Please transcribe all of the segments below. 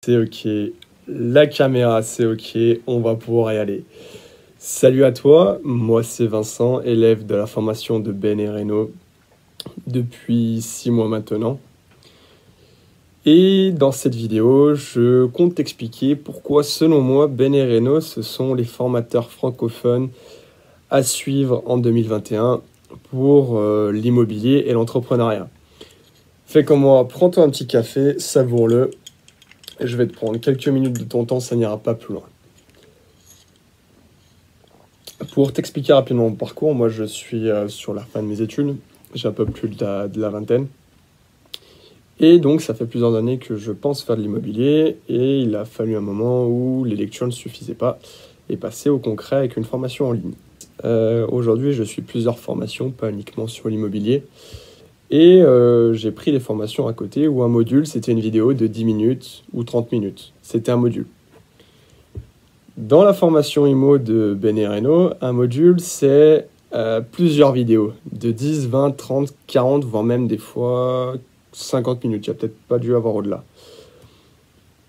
C'est ok, la caméra c'est ok, on va pouvoir y aller. Salut à toi, moi c'est Vincent, élève de la formation de Ben et Reno depuis 6 mois maintenant. Et dans cette vidéo, je compte t'expliquer pourquoi selon moi Ben et Reno ce sont les formateurs francophones à suivre en 2021 pour l'immobilier et l'entrepreneuriat. Fais comme moi, prends-toi un petit café, savoure-le. Je vais te prendre quelques minutes de ton temps, ça n'ira pas plus loin. Pour t'expliquer rapidement mon parcours, moi je suis sur la fin de mes études, j'ai un peu plus de la vingtaine. Et donc ça fait plusieurs années que je pense faire de l'immobilier et il a fallu un moment où les lectures ne suffisaient pas et passer au concret avec une formation en ligne. Aujourd'hui je suis plusieurs formations, pas uniquement sur l'immobilier. Et j'ai pris des formations à côté où un module, c'était une vidéo de 10 minutes ou 30 minutes. C'était un module. Dans la formation IMO de Ben et Reno, un module, c'est plusieurs vidéos de 10, 20, 30, 40, voire même des fois 50 minutes. Il n'y a peut-être pas dû avoir au-delà.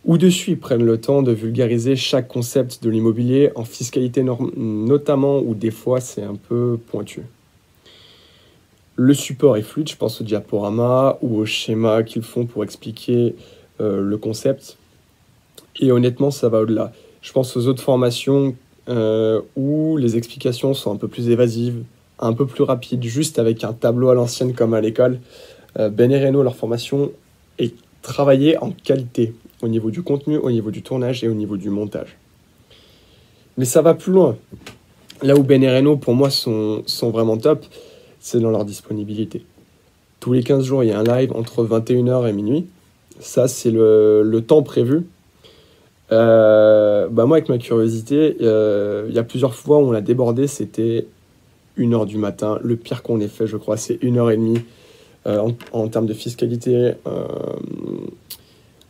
Où dessus, ils prennent le temps de vulgariser chaque concept de l'immobilier en fiscalité notamment, où des fois, c'est un peu pointu. Le support est fluide, je pense au diaporama ou au schéma qu'ils font pour expliquer le concept. Et honnêtement, ça va au-delà. Je pense aux autres formations où les explications sont un peu plus évasives, un peu plus rapides, juste avec un tableau à l'ancienne comme à l'école. Ben et Reno, leur formation est travaillée en qualité, au niveau du contenu, au niveau du tournage et au niveau du montage. Mais ça va plus loin. Là où Ben et Reno, pour moi, sont vraiment top, c'est dans leur disponibilité. Tous les 15 jours, il y a un live entre 21h et minuit. Ça, c'est le temps prévu. Moi, avec ma curiosité, il y a plusieurs fois où on l'a débordé, c'était 1h du matin. Le pire qu'on ait fait, je crois, c'est 1h30 en termes de fiscalité,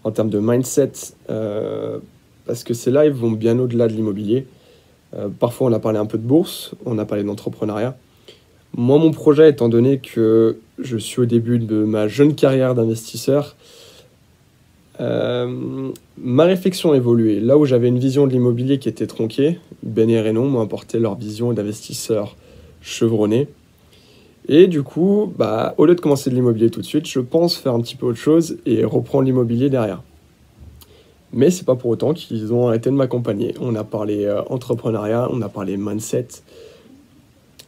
en termes de mindset, parce que ces lives vont bien au-delà de l'immobilier. Parfois, on a parlé un peu de bourse, on a parlé d'entrepreneuriat. Moi, mon projet, étant donné que je suis au début de ma jeune carrière d'investisseur, ma réflexion a évolué. Là où j'avais une vision de l'immobilier qui était tronquée, Ben et Reno m'ont apporté leur vision d'investisseur chevronné. Et du coup, au lieu de commencer de l'immobilier tout de suite, je pense faire un petit peu autre chose et reprendre l'immobilier derrière. Mais c'est pas pour autant qu'ils ont arrêté de m'accompagner. On a parlé entrepreneuriat, on a parlé mindset.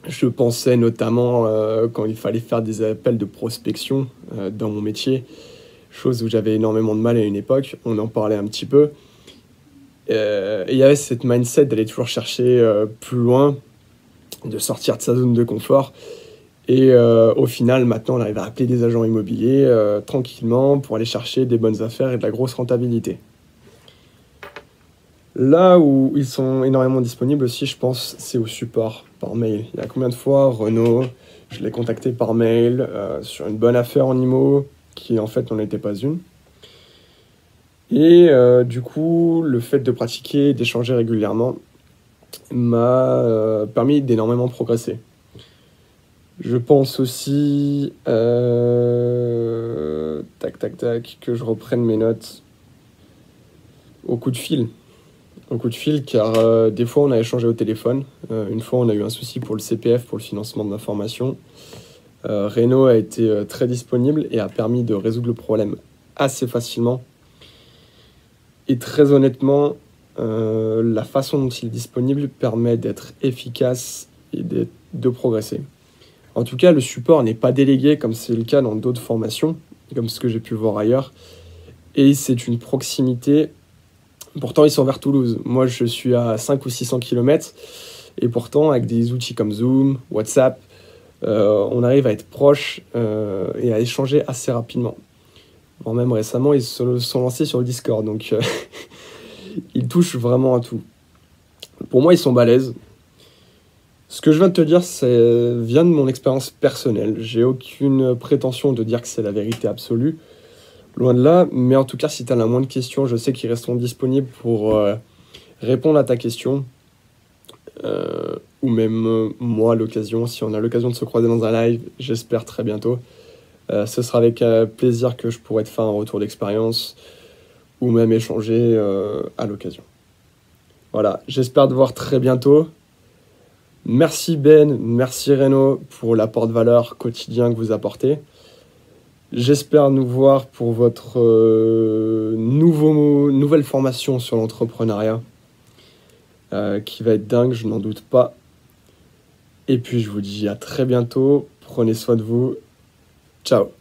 Je pensais notamment quand il fallait faire des appels de prospection dans mon métier, chose où j'avais énormément de mal à une époque, on en parlait un petit peu. Et il y avait cette mindset d'aller toujours chercher plus loin, de sortir de sa zone de confort. Et au final, maintenant, on arrive à appeler des agents immobiliers tranquillement pour aller chercher des bonnes affaires et de la grosse rentabilité. Là où ils sont énormément disponibles aussi, je pense, c'est au support par mail. Il y a combien de fois, Renaud, je l'ai contacté par mail sur une bonne affaire en IMO, qui en fait n'en était pas une. Et du coup, le fait de pratiquer, d'échanger régulièrement, m'a permis d'énormément progresser. Je pense aussi, que je reprenne mes notes au coup de fil. Au coup de fil, car des fois on a échangé au téléphone. Une fois on a eu un souci pour le CPF, pour le financement de ma formation. Reno a été très disponible et a permis de résoudre le problème assez facilement. Et très honnêtement, la façon dont il est disponible permet d'être efficace et de progresser. En tout cas, le support n'est pas délégué comme c'est le cas dans d'autres formations, comme ce que j'ai pu voir ailleurs. Et c'est une proximité. Pourtant, ils sont vers Toulouse. Moi, je suis à 500 ou 600 km. Et pourtant, avec des outils comme Zoom, WhatsApp, on arrive à être proche et à échanger assez rapidement. Bon, même récemment, ils se sont lancés sur le Discord. Donc, ils touchent vraiment à tout. Pour moi, ils sont balèzes. Ce que je viens de te dire, vient de mon expérience personnelle. J'ai aucune prétention de dire que c'est la vérité absolue. Loin de là, mais en tout cas, si tu as la moindre question, je sais qu'ils resteront disponibles pour répondre à ta question. Ou même moi à l'occasion, si on a l'occasion de se croiser dans un live, j'espère très bientôt. Ce sera avec plaisir que je pourrai te faire un retour d'expérience ou même échanger à l'occasion. Voilà, j'espère te voir très bientôt. Merci Ben, merci Renaud pour l'apport de valeur quotidien que vous apportez. J'espère nous voir pour votre nouvelle formation sur l'entrepreneuriat qui va être dingue, je n'en doute pas. Et puis je vous dis à très bientôt, prenez soin de vous, ciao.